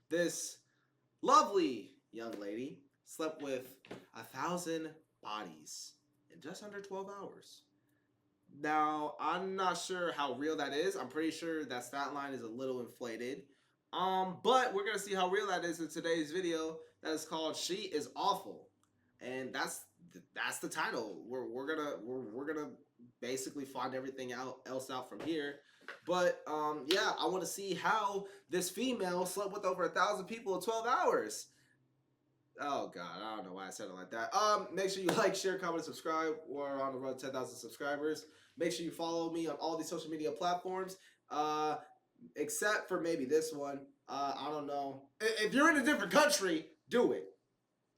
this lovely young lady slept with 1,000 bodies in just under 12 hours. Now, I'm not sure how real that is. I'm pretty sure that stat line is a little inflated. But we're gonna see how real that is in today's video. That is called "She Is Awful," and that's the title. We're gonna basically find everything else out from here. But yeah, I want to see how this female slept with over 1,000 people in 12 hours. Oh God, I don't know why I said it like that. Make sure you like, share, comment, and subscribe. We're on the road to 10,000 subscribers. Make sure you follow me on all these social media platforms. Except for maybe this one. I don't know. If you're in a different country, do it.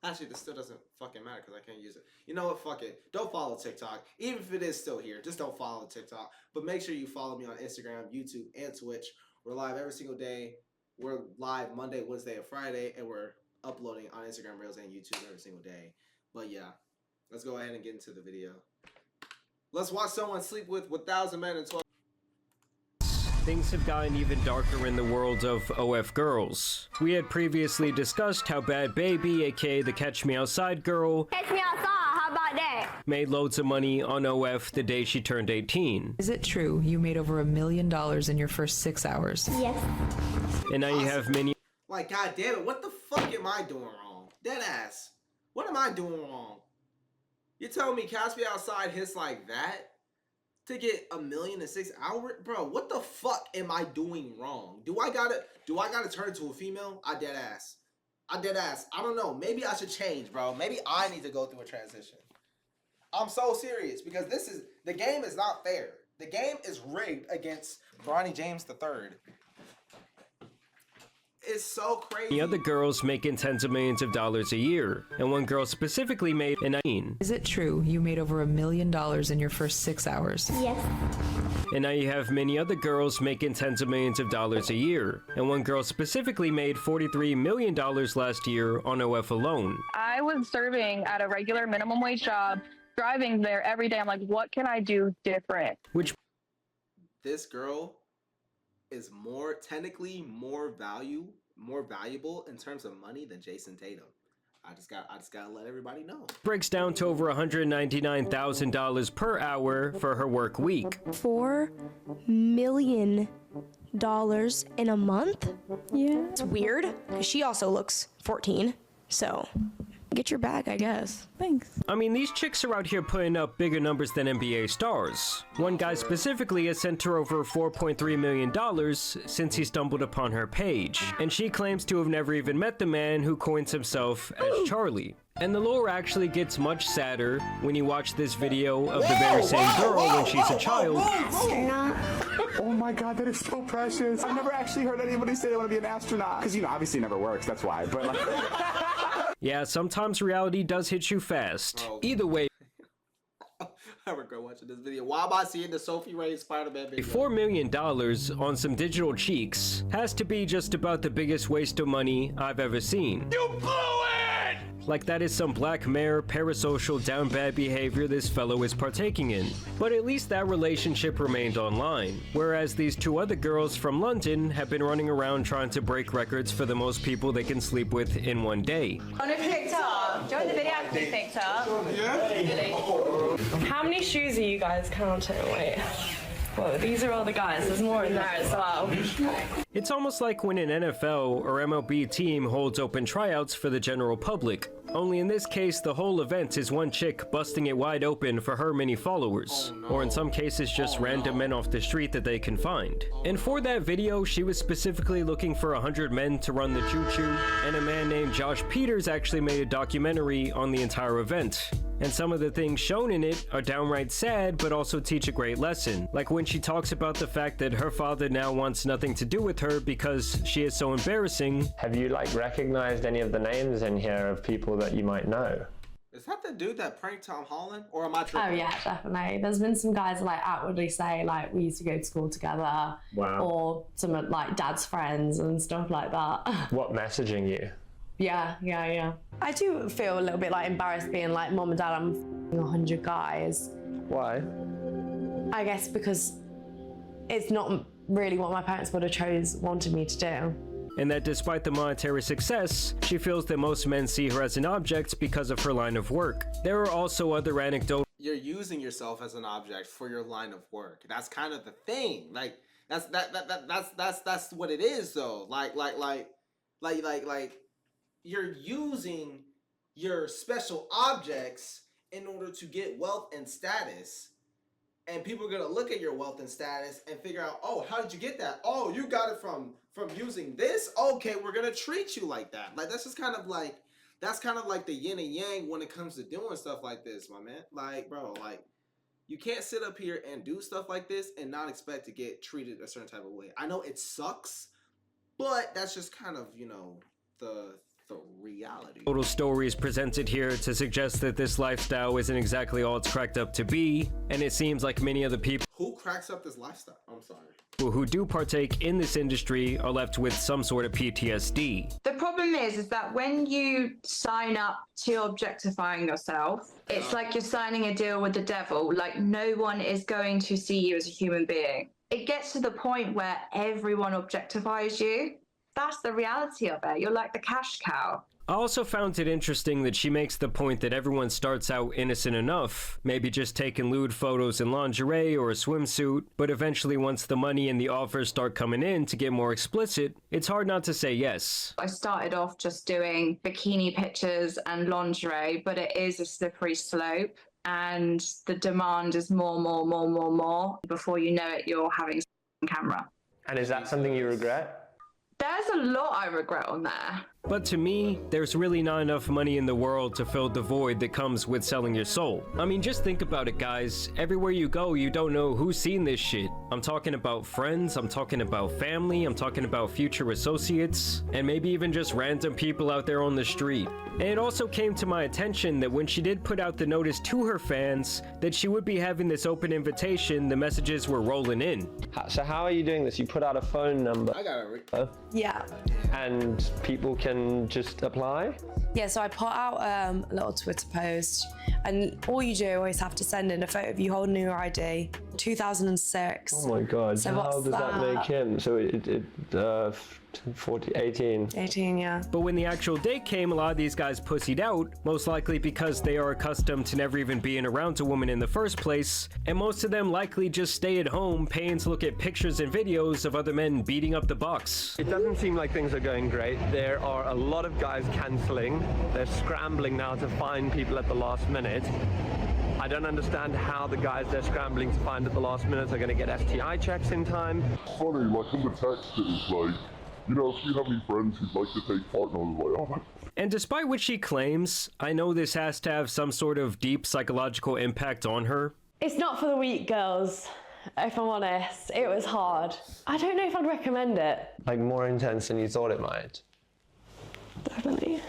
Actually, this still doesn't fucking matter because I can't use it. You know what? Fuck it. Don't follow TikTok. Even if it is still here, just don't follow TikTok. But make sure you follow me on Instagram, YouTube, and Twitch. We're live every single day. We're live Monday, Wednesday, and Friday, and we're uploading on Instagram Reels and YouTube every single day. But yeah, let's go ahead and get into the video. Let's watch someone sleep with 1,000 men in 12. Things have gotten even darker in the world of OF girls. We had previously discussed how Bad Baby, aka the Catch Me Outside girl, Catch me outside, how about that? made loads of money on OF the day she turned 18. Is it true you made over $1 million in your first 6 hours? Yes. And now you have many Like, God damn it, what the fuck am I doing wrong? Deadass. What am I doing wrong? You telling me Catch Me Outside hits like that to get $1 million in 6 hours? Bro, what the fuck am I doing wrong? Do I gotta turn into a female? I deadass. I don't know. Maybe I should change, bro. Maybe I need to go through a transition. I'm so serious because the game is not fair. The game is rigged against Bronny James III. It's so crazy. other girls making tens of millions of dollars a year, and one girl specifically made a 19. Is it true you made over $1 million in your first 6 hours? Yes. And now you have many other girls making tens of millions of dollars a year, and one girl specifically made $43 million last year on OF alone. I was serving at a regular minimum wage job, driving there every day. I'm like, what can I do different? Which This girl is technically more valuable in terms of money than Jason Tatum. I just gotta let everybody know. breaks down to over $199,000 per hour for her work week. $4 million in a month? Yeah. It's weird, because she also looks 14, so get your bag, I guess. Thanks. I mean, these chicks are out here putting up bigger numbers than NBA stars. One guy specifically has sent her over $4.3 million since he stumbled upon her page, and she claims to have never even met the man who coins himself as Charlie. And the lore actually gets much sadder when you watch this video of the very same girl when she's a child. Astronaut. Oh my God, that is so precious. I've never actually heard anybody say they want to be an astronaut. Because, obviously it never works, that's why. But like... Yeah, sometimes reality does hit you fast. Bro. Either way, I regret watching this video. Why am I seeing the Sophie Ray Spider-Man video? $4 million on some digital cheeks has to be just about the biggest waste of money I've ever seen. You blew it! Like that is some Black Mirror parasocial down bad behavior this fellow is partaking in. But at least that relationship remained online, whereas these two other girls from London have been running around trying to break records for the most people they can sleep with in one day. On a TikTok. Join the video on TikTok. Yeah. How many shoes are you guys counting? Wait. Whoa, these are all the guys. There's more in there as well. It's almost like when an NFL or MLB team holds open tryouts for the general public. Only in this case, the whole event is one chick busting it wide open for her many followers. Or in some cases, just random men off the street that they can find. And for that video, she was specifically looking for 100 men to run the choo-choo, and a man named Josh Peters actually made a documentary on the entire event. And some of the things shown in it are downright sad, but also teach a great lesson. Like when she talks about the fact that her father now wants nothing to do with her because she is so embarrassing. Have you recognized any of the names in here of people that you might know? Is that the dude that pranked Tom Holland? Or am I tripping? Oh yeah, definitely. There's been some guys outwardly say we used to go to school together. Wow. Or some of dad's friends and stuff like that. What messaging you? Yeah. I do feel a little bit embarrassed being Mom and Dad, I'm 100 guys. Why? I guess because it's not really what my parents would have wanted me to do. and that despite the monetary success, she feels that most men see her as an object because of her line of work. There are also other anecdotal You're using yourself as an object for your line of work. That's kind of the thing. Like that's what it is though. Like you're using your special objects in order to get wealth and status. And people are gonna look at your wealth and status and figure out, oh, how did you get that? Oh, you got it from using this? Okay, we're gonna treat you like that. Like that's kind of like the yin and yang when it comes to doing stuff like this, my man. Like, bro, like you can't sit up here and do stuff like this and not expect to get treated a certain type of way. I know it sucks, but that's just kind of, you know, the reality. Total stories presented here to suggest that this lifestyle isn't exactly all it's cracked up to be, and it seems like many of the people Who cracks up this lifestyle? I'm sorry. who do partake in this industry are left with some sort of PTSD. The problem is that when you sign up to objectifying yourself, it's like you're signing a deal with the devil. Like no one is going to see you as a human being. It gets to the point where everyone objectifies you. That's the reality of it. You're like the cash cow. I also found it interesting that she makes the point that everyone starts out innocent enough, maybe just taking lewd photos in lingerie or a swimsuit, but eventually once the money and the offers start coming in to get more explicit, it's hard not to say yes. I started off just doing bikini pictures and lingerie, but it is a slippery slope and the demand is more. Before you know it, you're having camera. And is that something you regret? There's a lot I regret on there. But to me, there's really not enough money in the world to fill the void that comes with selling your soul. I mean, just think about it, guys. Everywhere you go, you don't know who's seen this shit. I'm talking about friends, I'm talking about family, I'm talking about future associates, and maybe even just random people out there on the street. And it also came to my attention that when she did put out the notice to her fans that she would be having this open invitation, the messages were rolling in. So how are you doing this? You put out a phone number. I got it. Yeah. And people can just apply? Yeah, so I put out a little Twitter post, and all you do always have to send in a photo of you holding your ID, 2006. Oh my God, So how what's does that make him? So 18. 18, yeah. But when the actual date came, a lot of these guys pussied out, most likely because they are accustomed to never even being around a woman in the first place, and most of them likely just stay at home paying to look at pictures and videos of other men beating up the bucks. It doesn't seem like things are going great. There are a lot of guys cancelling. They're scrambling now to find people at the last minute. I don't understand how the guys they're scrambling to find at the last minute are going to get STI checks in time. Funny, like in the text it was like, you know, if you have any friends who'd like to take part, and I was like, oh my. And despite what she claims, I know this has to have some sort of deep psychological impact on her. It's not for the weak, girls, if I'm honest. It was hard. I don't know if I'd recommend it. Like more intense than you thought it might. Definitely.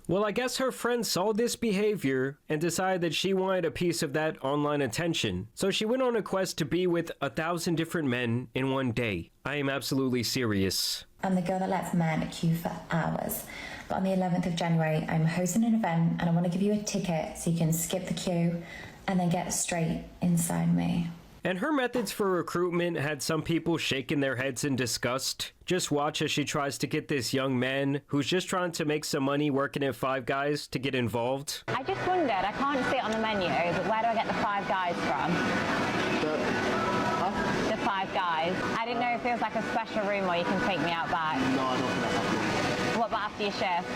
Well, I guess her friend saw this behavior and decided that she wanted a piece of that online attention. So she went on a quest to be with 1,000 different men in one day. I am absolutely serious. I'm the girl that lets men queue for hours. But on the 11th of January, I'm hosting an event and I want to give you a ticket so you can skip the queue and then get straight inside me. And her methods for recruitment had some people shaking their heads in disgust. Just watch as she tries to get this young man who's just trying to make some money working at Five Guys to get involved. I just wondered, I can't see it on the menu, but where do I get the Five Guys from? The Five Guys. I didn't know if there was like a special room where you can take me out back. No, I don't think that's happening. What about after your shift?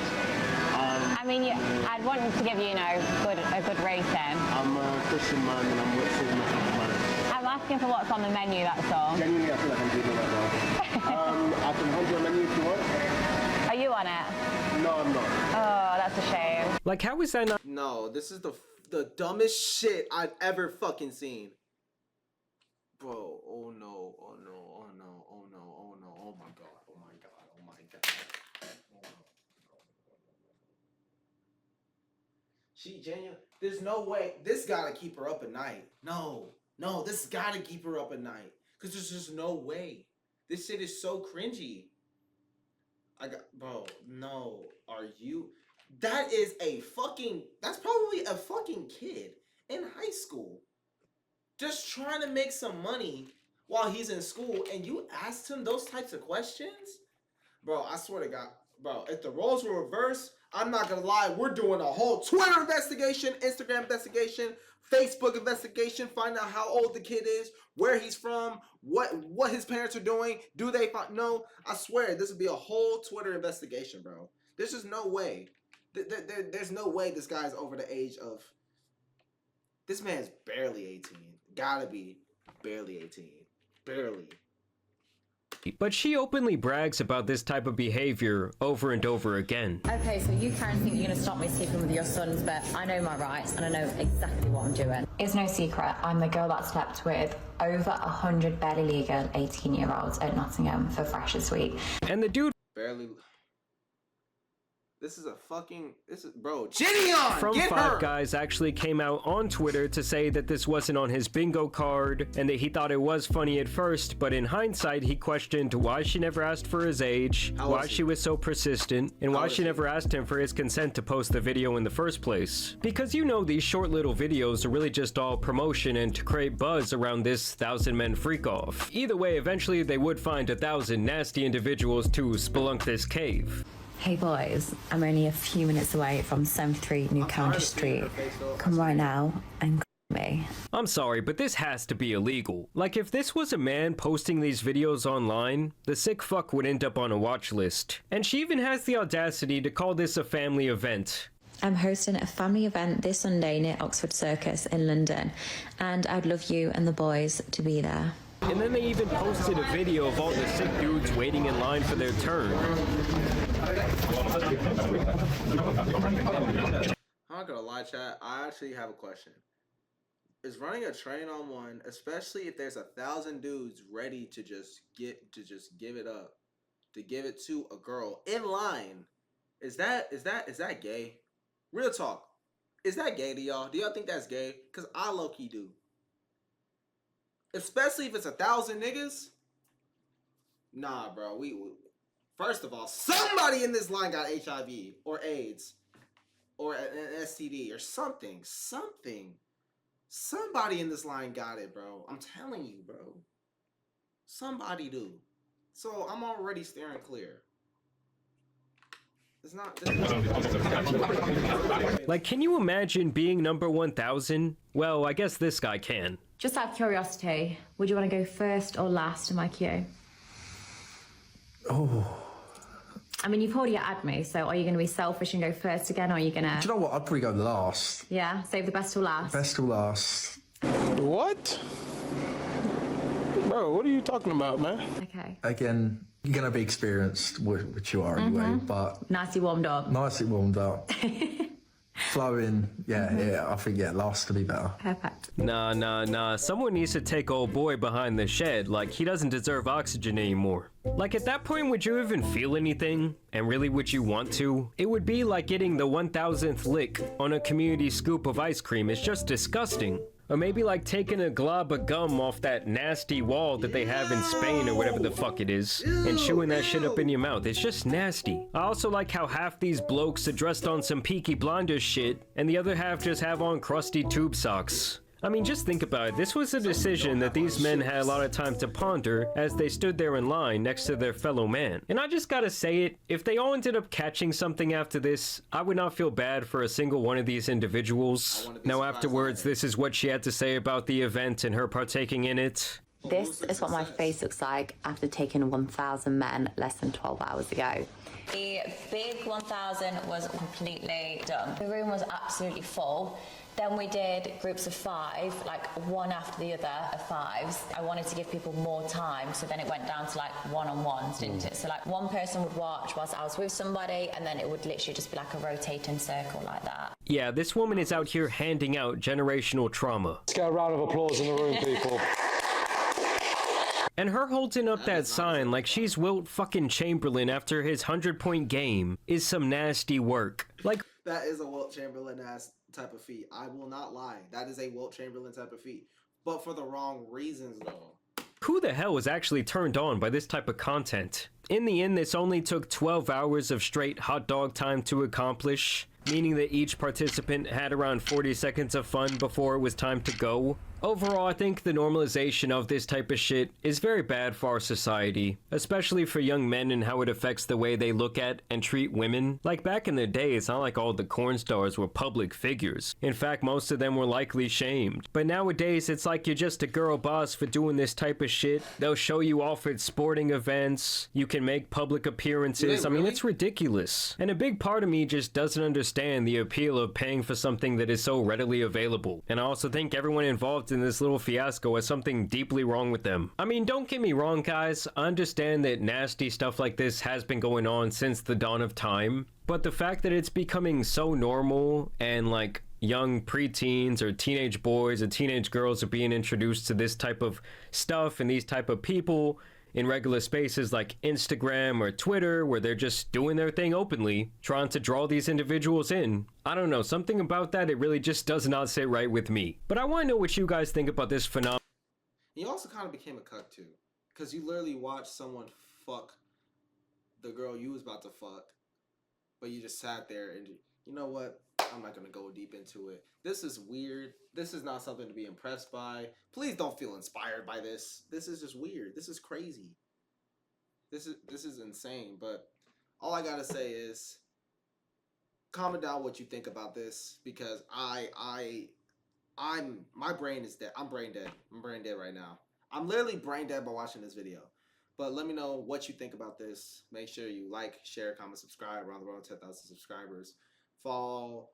I mean, I'd want to give you, a good rating. I'm a Christian man and I'm with my man. I'm asking for what's on the menu, that's all. Genuinely, I feel like I'm doing it right now. I can hold your menu if you want. Are you on it? No, I'm not. Oh, that's a shame. Like, how is that not? No, this is the dumbest shit I've ever fucking seen. Bro, oh no, oh no, oh no, oh no, oh no, oh my god, oh my god, oh my god. Oh no. She genuine. There's no way. This gotta keep her up at night. No, this gotta keep her up at night. Cause there's just no way. This shit is so cringy. Bro, no. Are you? That's probably a fucking kid in high school. Just trying to make some money while he's in school, and you asked him those types of questions? Bro, I swear to God, bro, if the roles were reversed, I'm not gonna lie, we're doing a whole Twitter investigation, Instagram investigation, Facebook investigation, find out how old the kid is, where he's from, what his parents are doing, do they find, no, I swear, this would be a whole Twitter investigation, bro. There's just no way. There's no way this guy's over the age of, this man's barely 18. Gotta be barely 18. Barely. But she openly brags about this type of behavior over and over again. Okay, so you Karen think you're going to stop me sleeping with your sons, but I know my rights and I know exactly what I'm doing. It's no secret, I'm the girl that slept with over 100 barely legal 18-year-olds at Nottingham for Freshers Week. And the dude Barely. This is bro, Gideon! from Get Five her! Guys actually came out on Twitter to say that this wasn't on his bingo card and that he thought it was funny at first, but in hindsight he questioned why she never asked for his age, why she was so persistent, and why she never asked him for his consent to post the video in the first place. Because you know these short little videos are really just all promotion and to create buzz around this 1,000 men freak-off. Either way, eventually they would find 1,000 nasty individuals to spelunk this cave. Hey boys, I'm only a few minutes away from 73 New County Street. Come right now and me. I'm sorry, but this has to be illegal. Like, if this was a man posting these videos online, the sick fuck would end up on a watch list. And she even has the audacity to call this a family event. I'm hosting a family event this Sunday near Oxford Circus in London, and I'd love you and the boys to be there. And then they even posted a video of all the sick dudes waiting in line for their turn. I'm not gonna lie, chat. I actually have a question. Is running a train on one, especially if there's 1,000 dudes ready to just give it up, to give it to a girl in line, is that gay? Real talk. Is that gay to y'all? Do y'all think that's gay? Cause I low-key do. Especially if it's 1,000 niggas. Nah, bro. We first of all, somebody in this line got HIV or AIDS or an STD or something. Somebody in this line got it, bro. I'm telling you, bro. Somebody do. So I'm already steering clear. It's not. Like, can you imagine being number 1,000? Well, I guess this guy can. Just out of curiosity, would you want to go first or last in my queue? Oh. I mean, you've already had me, so are you going to be selfish and go first again, or are you going to... Do you know what? I'd probably go last. Yeah? Save the best till last? Best till last. What? Bro, what are you talking about, man? Okay. Again, you're going to be experienced, which you are anyway, but... Nicely warmed up. Nicely warmed up. Flowing, yeah, I think, last to be better. Perfect. Nah. Someone needs to take old boy behind the shed. Like, he doesn't deserve oxygen anymore. Like, at that point, would you even feel anything? And really, would you want to? It would be like getting the 1,000th lick on a community scoop of ice cream. It's just disgusting. Or maybe like taking a glob of gum off that nasty wall that they have in Spain or whatever the fuck it is, and chewing that shit up in your mouth. It's just nasty. I also like how half these blokes are dressed on some Peaky Blinders shit, and the other half just have on crusty tube socks. I mean, just think about it. This was a decision that these men had a lot of time to ponder as they stood there in line next to their fellow man. And I just gotta say it, if they all ended up catching something after this, I would not feel bad for a single one of these individuals. Now afterwards, this is what she had to say about the event and her partaking in it. This is what my face looks like after taking 1,000 men less than 12 hours ago. The big 1,000 was completely done. The room was absolutely full. Then we did groups of 5, like one after the other of 5s. I wanted to give people more time, so then it went down to like one-on-ones, didn't it? So like one person would watch whilst I was with somebody, and then it would literally just be like a rotating circle like that. Yeah, this woman is out here handing out generational trauma. Let's get a round of applause in the room, people. And her holding up that sign like she's Wilt fucking Chamberlain after his 100-point game is some nasty work. Like, that is a Wilt Chamberlain ass type of feat. I will not lie. That is a Wilt Chamberlain type of feat. But for the wrong reasons, though. Who the hell was actually turned on by this type of content? In the end, this only took 12 hours of straight hot dog time to accomplish, meaning that each participant had around 40 seconds of fun before it was time to go. Overall, I think the normalization of this type of shit is very bad for our society, especially for young men and how it affects the way they look at and treat women. Like back in the day, it's not like all the corn stars were public figures. In fact, most of them were likely shamed. But nowadays, it's like you're just a girl boss for doing this type of shit. They'll show you off at sporting events. You can make public appearances. I mean, it's ridiculous. And a big part of me just doesn't understand the appeal of paying for something that is so readily available. And I also think everyone involved in this little fiasco has something deeply wrong with them. I mean, don't get me wrong, guys. I understand that nasty stuff like this has been going on since the dawn of time, but the fact that it's becoming so normal and like young preteens or teenage boys or teenage girls are being introduced to this type of stuff and these type of people in regular spaces like Instagram or Twitter, where they're just doing their thing openly, trying to draw these individuals in. I don't know, something about that, it really just does not sit right with me. But I want to know what you guys think about this phenomenon. He also kind of became a cuck too, because you literally watched someone fuck the girl you was about to fuck, but you just sat there and you know what? I'm not gonna go deep into it. This is weird. This is not something to be impressed by. Please don't feel inspired by this. This is just weird. This is crazy. This is insane. But all I gotta say is, comment down what you think about this, because my brain is dead. I'm brain dead. I'm brain dead right now. I'm literally brain dead by watching this video. But let me know what you think about this. Make sure you like, share, comment, subscribe. We're on the road to 10,000 subscribers. Follow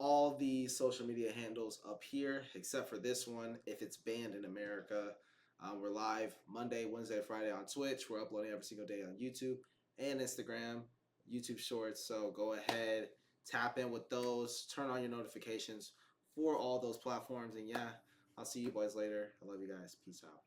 all the social media handles up here, except for this one, if it's banned in America. We're live Monday, Wednesday, Friday on Twitch. We're uploading every single day on YouTube and Instagram, YouTube Shorts. So go ahead, tap in with those, turn on your notifications for all those platforms. And yeah, I'll see you boys later. I love you guys. Peace out.